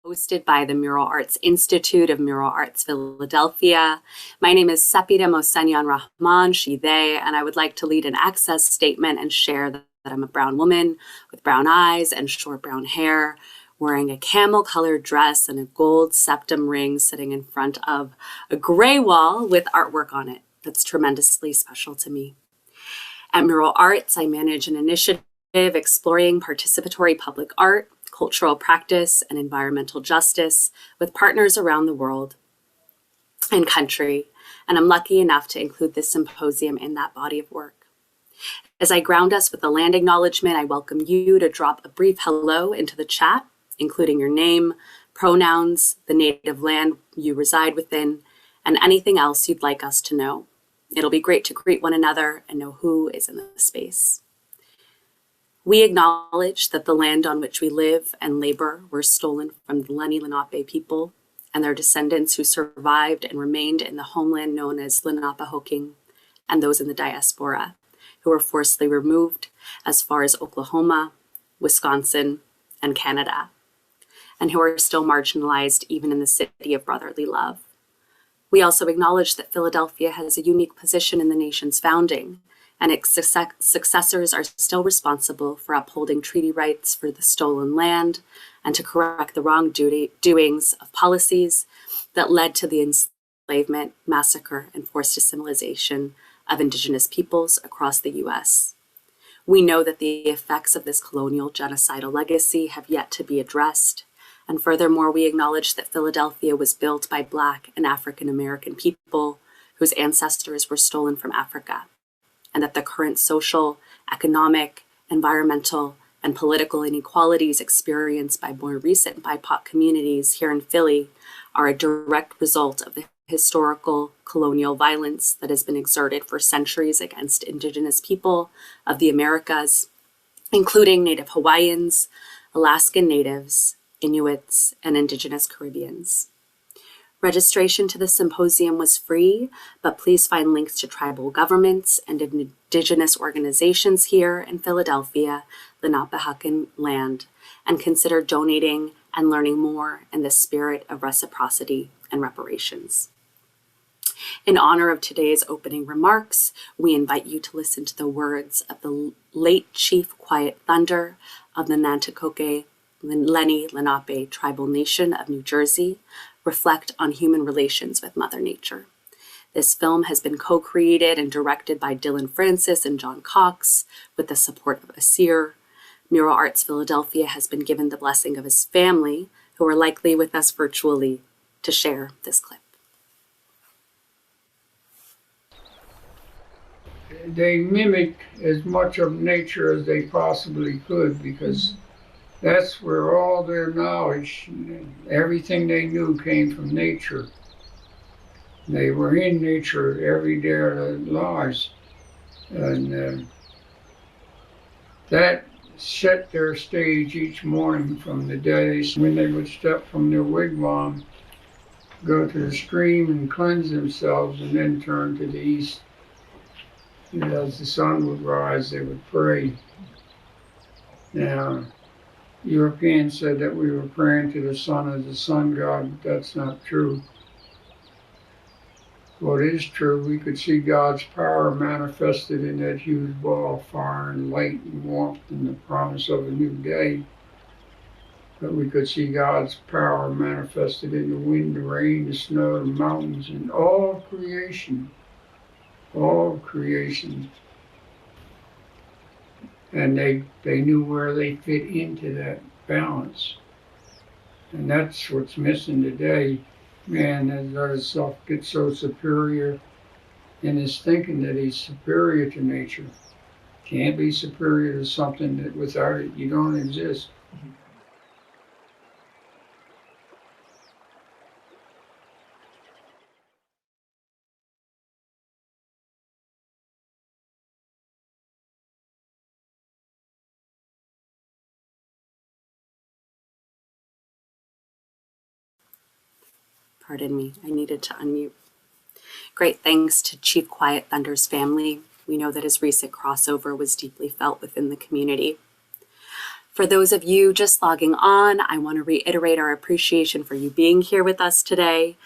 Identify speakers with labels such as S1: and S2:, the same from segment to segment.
S1: hosted by the Mural Arts Institute of Mural Arts Philadelphia. My name is Sapira Mosenyan Rahman, she, they, and I would like to lead an access statement and share that I'm a brown woman with brown eyes and short brown hair, wearing a camel-colored dress and a gold septum ring, sitting in front of a gray wall with artwork on it that's tremendously special to me. At Mural Arts, I manage an initiative exploring participatory public art, cultural practice, and environmental justice with partners around the world and country, and I'm lucky enough to include this symposium in that body of work. As I ground us with the land acknowledgement, I welcome you to drop a brief hello into the chat, including your name, pronouns, the native land you reside within, and anything else you'd like us to know. It'll be great to greet one another and know who is in the space. We acknowledge that the land on which we live and labor were stolen from the Lenni Lenape people and their descendants who survived and remained in the homeland known as Lenapehoking, and those in the diaspora who were forcibly removed as far as Oklahoma, Wisconsin, and Canada, and who are still marginalized even in the city of brotherly love. We also acknowledge that Philadelphia has a unique position in the nation's founding, and its successors are still responsible for upholding treaty rights for the stolen land and to correct the wrongdoings of policies that led to the enslavement, massacre, and forced assimilation of Indigenous peoples across the U.S. We know that the effects of this colonial genocidal legacy have yet to be addressed, and furthermore, we acknowledge that Philadelphia was built by Black and African American people whose ancestors were stolen from Africa, and that the current social, economic, environmental, and political inequalities experienced by more recent BIPOC communities here in Philly are a direct result of the historical colonial violence that has been exerted for centuries against Indigenous people of the Americas, including Native Hawaiians, Alaskan Natives, Inuits, and Indigenous Caribbeans. Registration to the symposium was free, but please find links to tribal governments and Indigenous organizations here in Philadelphia, Lenapehoking land, and consider donating and learning more in the spirit of reciprocity and reparations. In honor of today's opening remarks, we invite you to listen to the words of the late Chief Quiet Thunder of the Nanticoke Lenni Lenape tribal nation of New Jersey, reflect on human relations with Mother Nature. This film has been co-created and directed by Dylan Francis and John Cox with the support of Asir. Mural Arts Philadelphia has been given the blessing of his family, who are likely with us virtually, to share this clip.
S2: They mimicked as much of nature as they possibly could because that's where all their knowledge, everything they knew came from nature. They were in nature every day of their lives. And that set their stage each morning from the days when they would step from their wigwam, go to the stream and cleanse themselves, and then turn to the east. And as the sun would rise, they would pray. Now, Europeans said that we were praying to the sun as the sun god, but that's not true. What is true, we could see God's power manifested in that huge ball of fire and light and warmth and the promise of a new day. But we could see God's power manifested in the wind, the rain, the snow, the mountains, and all of creation. All of creation. And they knew where they fit into that balance. And that's what's missing today. Man has let himself get so superior in his thinking that he's superior to nature. Can't be superior to something that without it you don't exist.
S1: Pardon me, I needed to unmute. Great thanks to Chief Quiet Thunder's family. We know that his recent crossover was deeply felt within the community. For those of you just logging on, I want to reiterate our appreciation for you being here with us today.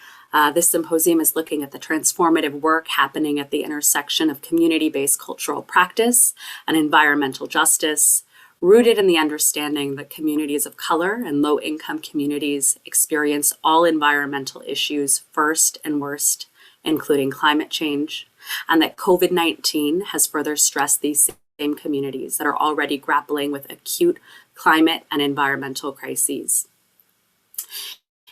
S1: This symposium is looking at the transformative work happening at the intersection of community-based cultural practice and environmental justice, rooted in the understanding that communities of color and low-income communities experience all environmental issues first and worst, including climate change, and that COVID-19 has further stressed these same communities that are already grappling with acute climate and environmental crises.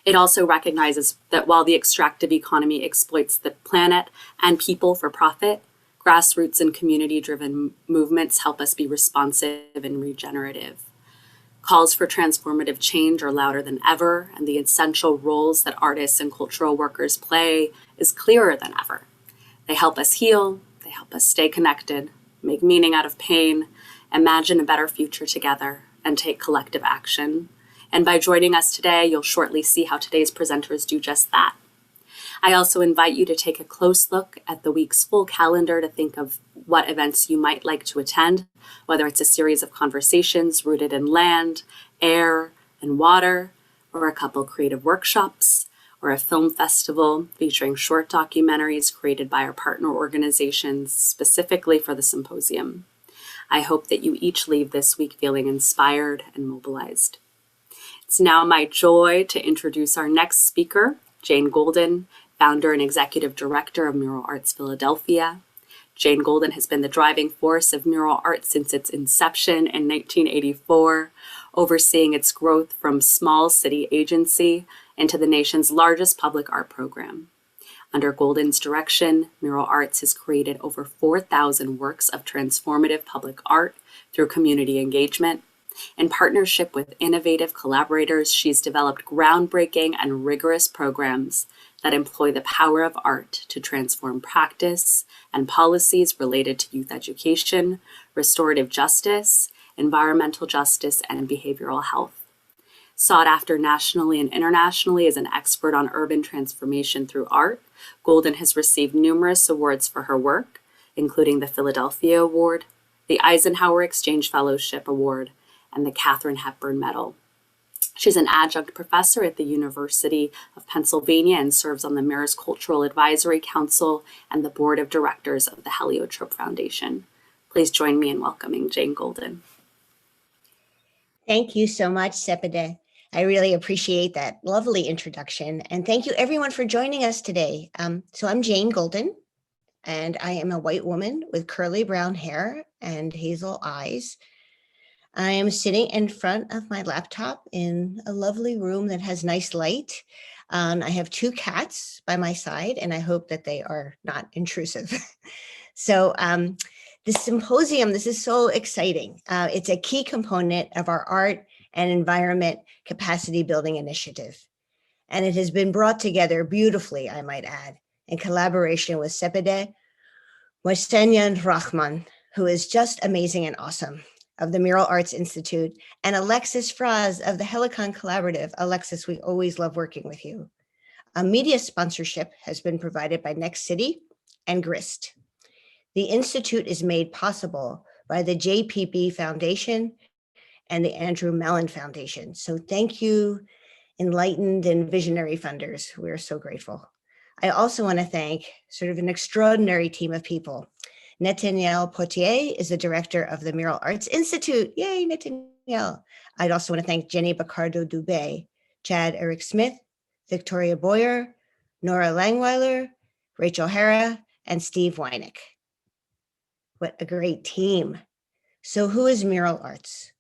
S1: It also recognizes that while the extractive economy exploits the planet and people for profit, grassroots and community-driven movements help us be responsive and regenerative. Calls for transformative change are louder than ever, and the essential roles that artists and cultural workers play is clearer than ever. They help us heal, they help us stay connected, make meaning out of pain, imagine a better future together, and take collective action. And by joining us today, you'll shortly see how today's presenters do just that. I also invite you to take a close look at the week's full calendar to think of what events you might like to attend, whether it's a series of conversations rooted in land, air, and water, or a couple creative workshops, or a film festival featuring short documentaries created by our partner organizations specifically for the symposium. I hope that you each leave this week feeling inspired and mobilized. It's now my joy to introduce our next speaker, Jane Golden, founder and executive director of Mural Arts Philadelphia. Jane Golden has been the driving force of Mural Arts since its inception in 1984, overseeing its growth from small city agency into the nation's largest public art program. Under Golden's direction, Mural Arts has created over 4,000 works of transformative public art through community engagement. In partnership with innovative collaborators, she's developed groundbreaking and rigorous programs that employ the power of art to transform practice and policies related to youth education, restorative justice, environmental justice, and behavioral health. Sought after nationally and internationally as an expert on urban transformation through art, Golden has received numerous awards for her work, including the Philadelphia Award, the Eisenhower Exchange Fellowship Award, and the Katharine Hepburn Medal. She's an adjunct professor at the University of Pennsylvania and serves on the Mayor's Cultural Advisory Council and the Board of Directors of the Heliotrope Foundation. Please join me in welcoming Jane Golden.
S3: Thank you so much, Sepide. I really appreciate that lovely introduction. And thank you everyone for joining us today. So I'm Jane Golden, and I am a white woman with curly brown hair and hazel eyes. I am sitting in front of my laptop in a lovely room that has nice light. I have two cats by my side, and I hope that they are not intrusive. So this symposium, this is so exciting. It's a key component of our art and environment capacity building initiative. And it has been brought together beautifully, I might add, in collaboration with Sepide Moisenyan-Rahman, who is just amazing and awesome, of the Mural Arts Institute, and Alexis Fraz of the Helicon Collaborative. Alexis, we always love working with you. A media sponsorship has been provided by Next City and Grist. The Institute is made possible by the JPB Foundation and the Andrew Mellon Foundation. So thank you, enlightened and visionary funders. We're so grateful. I also want to thank sort of an extraordinary team of people. Nathaniel Potier is the director of the Mural Arts Institute. Yay, Nathaniel. I'd also want to thank Jenny Bacardo-Dubé, Chad Eric Smith, Victoria Boyer, Nora Langweiler, Rachel Hara, and Steve Weineck. What a great team. So who is Mural Arts?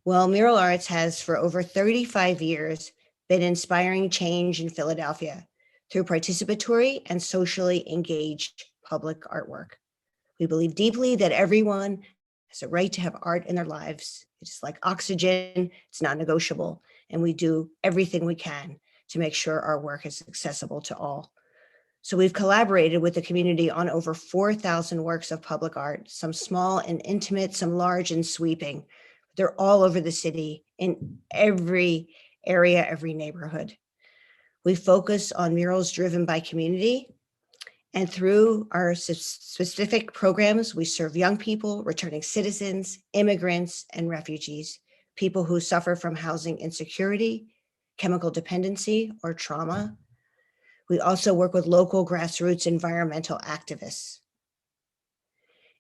S3: Well, Mural Arts has for over 35 years been inspiring change in Philadelphia through participatory and socially engaged public artwork. We believe deeply that everyone has a right to have art in their lives. It's like oxygen, it's non-negotiable, and we do everything we can to make sure our work is accessible to all. So we've collaborated with the community on over 4,000 works of public art, some small and intimate, some large and sweeping. They're all over the city, in every area, every neighborhood. We focus on murals driven by community, and through our specific programs, we serve young people, returning citizens, immigrants, and refugees, people who suffer from housing insecurity, chemical dependency, or trauma. We also work with local grassroots environmental activists.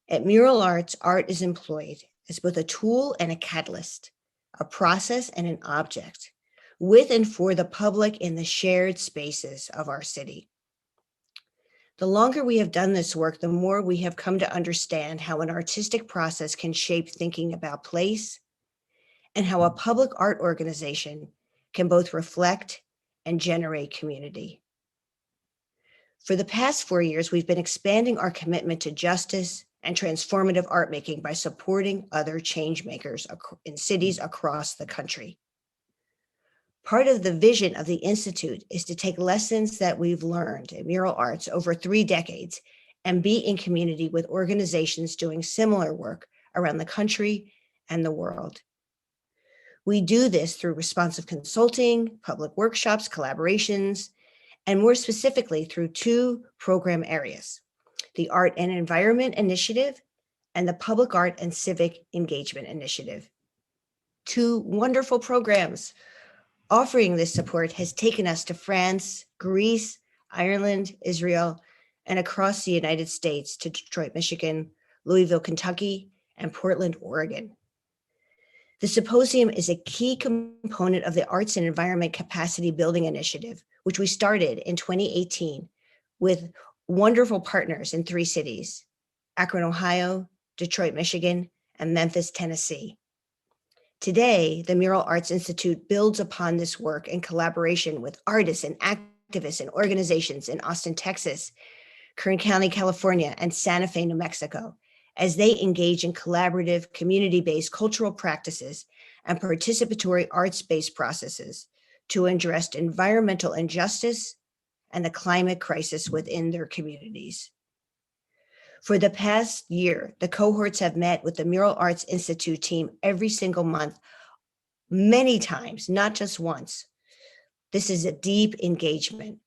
S3: At Mural Arts, art is employed as both a tool and a catalyst, a process and an object, with and for the public in the shared spaces of our city. The longer we have done this work, the more we have come to understand how an artistic process can shape thinking about place, and how a public art organization can both reflect and generate community. For the past 4 years, we've been expanding our commitment to justice and transformative art making by supporting other change makers in cities across the country. Part of the vision of the Institute is to take lessons that we've learned in mural arts over 3 decades and be in community with organizations doing similar work around the country and the world. We do this through responsive consulting, public workshops, collaborations, and more specifically through 2 program areas, the Art and Environment Initiative and the Public Art and Civic Engagement Initiative. 2 wonderful programs. Offering this support has taken us to France, Greece, Ireland, Israel, and across the United States to Detroit, Michigan, Louisville, Kentucky, and Portland, Oregon. The Symposium is a key component of the Arts and Environment Capacity Building Initiative, which we started in 2018 with wonderful partners in 3 cities, Akron, Ohio, Detroit, Michigan, and Memphis, Tennessee. Today, the Mural Arts Institute builds upon this work in collaboration with artists and activists and organizations in Austin, Texas, Kern County, California, and Santa Fe, New Mexico, as they engage in collaborative, community-based cultural practices and participatory arts-based processes to address environmental injustice and the climate crisis within their communities. For the past year, the cohorts have met with the Mural Arts Institute team every single month, many times, not just once. This is a deep engagement.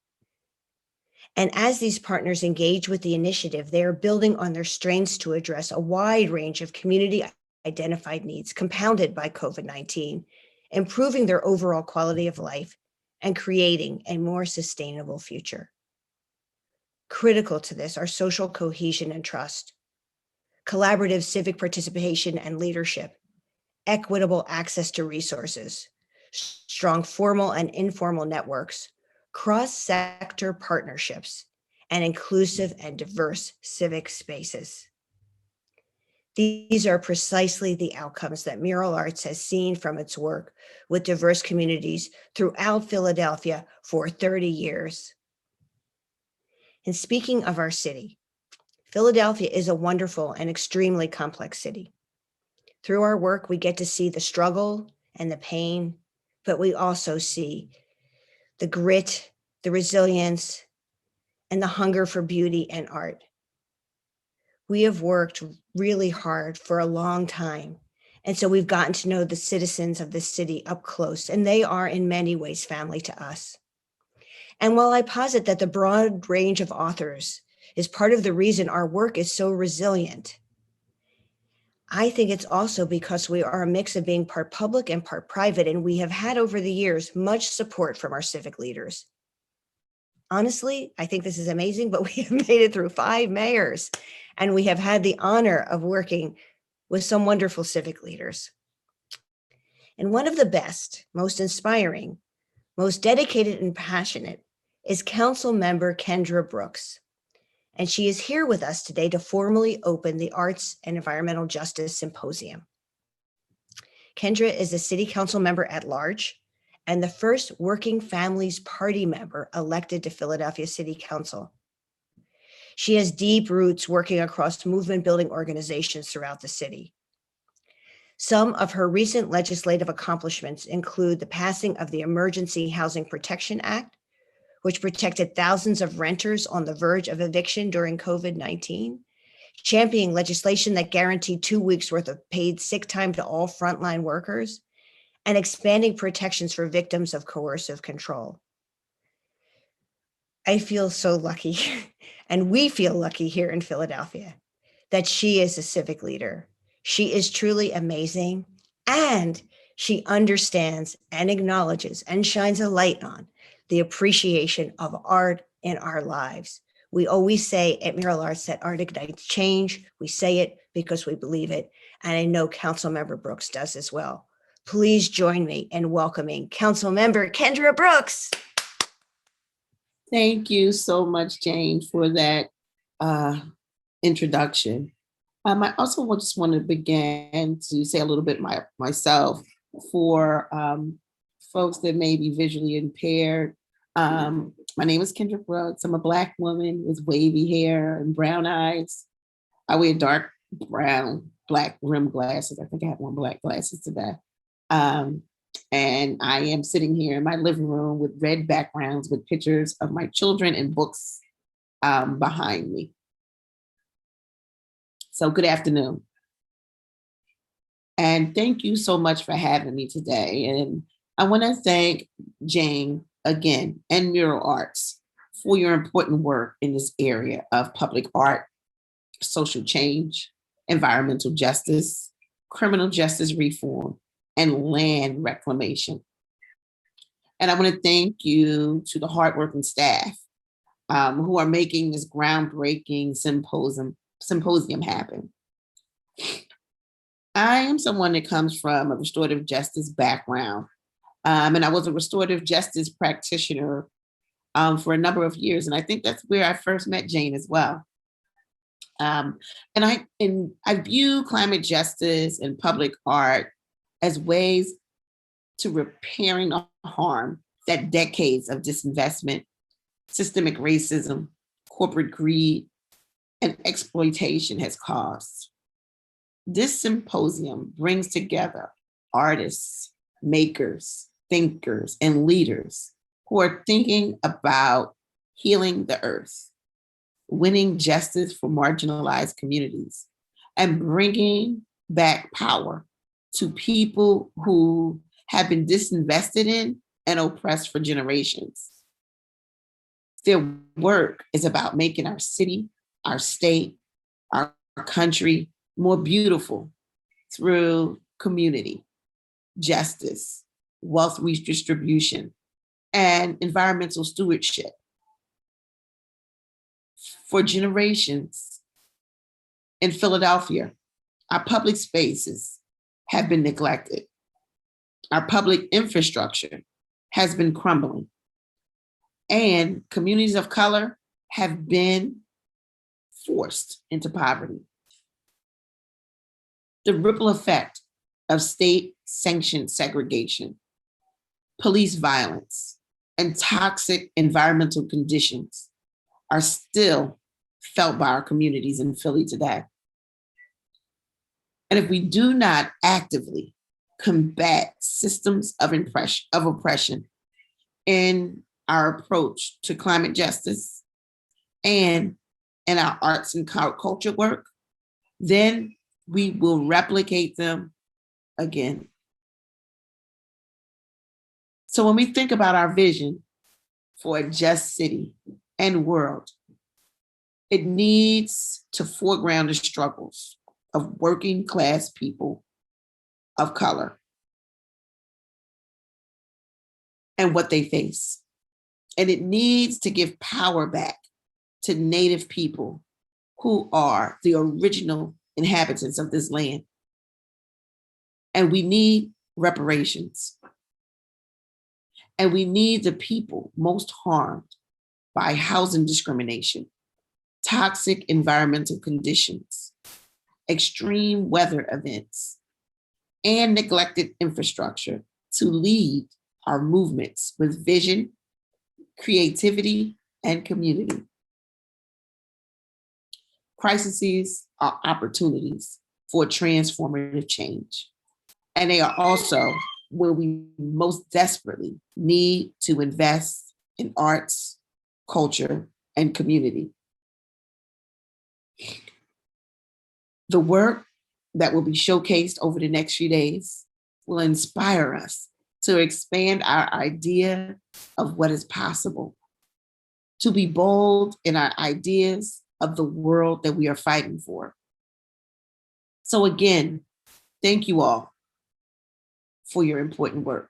S3: And as these partners engage with the initiative, they are building on their strengths to address a wide range of community identified needs compounded by COVID-19, improving their overall quality of life and creating a more sustainable future. Critical to this are social cohesion and trust, collaborative civic participation and leadership, equitable access to resources, strong formal and informal networks, cross-sector partnerships, and inclusive and diverse civic spaces. These are precisely the outcomes that Mural Arts has seen from its work with diverse communities throughout Philadelphia for 30 years. And speaking of our city, Philadelphia is a wonderful and extremely complex city. Through our work, we get to see the struggle and the pain, but we also see the grit, the resilience, and the hunger for beauty and art. We have worked really hard for a long time, and so we've gotten to know the citizens of this city up close, and they are in many ways family to us. And while I posit that the broad range of authors is part of the reason our work is so resilient, I think it's also because we are a mix of being part public and part private, and we have had over the years much support from our civic leaders. Honestly, I think this is amazing, but we have made it through 5 mayors, and we have had the honor of working with some wonderful civic leaders. And one of the best, most inspiring, most dedicated and passionate is Councilmember Kendra Brooks. And she is here with us today to formally open the Arts and Environmental Justice Symposium. Kendra is a city council member at large and the first Working Families Party member elected to Philadelphia City Council. She has deep roots working across movement building organizations throughout the city. Some of her recent legislative accomplishments include the passing of the Emergency Housing Protection Act, which protected thousands of renters on the verge of eviction during COVID-19, championing legislation that guaranteed 2 weeks worth of paid sick time to all frontline workers, and expanding protections for victims of coercive control. I feel so lucky, and we feel lucky here in Philadelphia, that she is a civic leader. She is truly amazing, and She understands and acknowledges and shines a light on the appreciation of art in our lives. We always say at Mural Arts that art ignites change. We say it because we believe it. And I know Councilmember Brooks does as well. Please join me in welcoming Councilmember Kendra Brooks.
S4: Thank you so much, Jane, for that introduction. I also just want to begin to say a little bit myself for folks that may be visually impaired. My name is Kendra Brooks. I'm a Black woman with wavy hair and brown eyes. I wear dark brown, black rim glasses. I think I have on black glasses today. And I am sitting here in my living room with red backgrounds with pictures of my children and books behind me. So good afternoon. And thank you so much for having me today. And I want to thank Jane again and Mural Arts for your important work in this area of public art, social change, environmental justice, criminal justice reform, and land reclamation. And I want to thank you to the hardworking staff who are making this groundbreaking symposium happen. I am someone that comes from a restorative justice background, and I was a restorative justice practitioner for a number of years, and I think that's where I first met Jane as well. And I view climate justice and public art as ways to repairing the harm that decades of disinvestment, systemic racism, corporate greed, and exploitation has caused. This symposium brings together artists, makers, thinkers, and leaders who are thinking about healing the earth, winning justice for marginalized communities, and bringing back power to people who have been disinvested in and oppressed for generations. Their work is about making our city, our state, our country more beautiful through community, justice, wealth redistribution, and environmental stewardship. For generations in Philadelphia, our public spaces have been neglected. Our public infrastructure has been crumbling, and communities of color have been forced into poverty. The ripple effect of state-sanctioned segregation, police violence, and toxic environmental conditions are still felt by our communities in Philly today. And if we do not actively combat systems of oppression in our approach to climate justice and in our arts and culture work, then we will replicate them again. So when we think about our vision for a just city and world, it needs to foreground the struggles of working class people of color and what they face. And it needs to give power back to Native people who are the original inhabitants of this land. And we need reparations. And we need the people most harmed by housing discrimination, toxic environmental conditions, extreme weather events, and neglected infrastructure to lead our movements with vision, creativity, and community. Crises are opportunities for transformative change. And they are also where we most desperately need to invest in arts, culture, and community. The work that will be showcased over the next few days will inspire us to expand our idea of what is possible, to be bold in our ideas of the world that we are fighting for. So again, thank you all for your important work.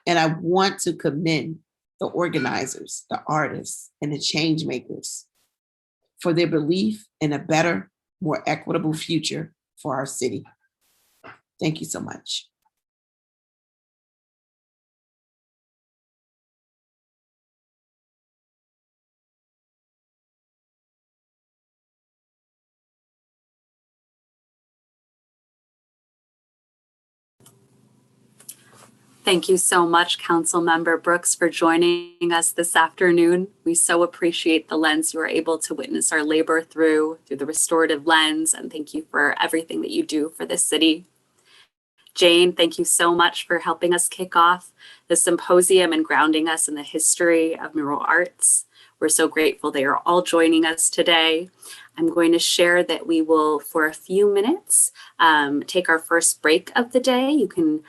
S4: And I want to commend the organizers, the artists, and the change makers for their belief in a better, more equitable future for our city. Thank you so much.
S1: Thank you so much, Councilmember Brooks, for joining us this afternoon. We so appreciate the lens you were able to witness our labor through the restorative lens, and thank you for everything that you do for this city. Jane, thank you so much for helping us kick off the symposium and grounding us in the history of mural arts. We're so grateful they are all joining us today. I'm going to share that we will, for a few minutes, take our first break of the day. You can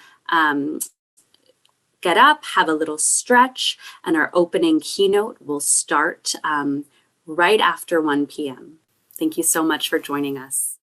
S1: get up, have a little stretch, and our opening keynote will start right after 1 p.m. Thank you so much for joining us.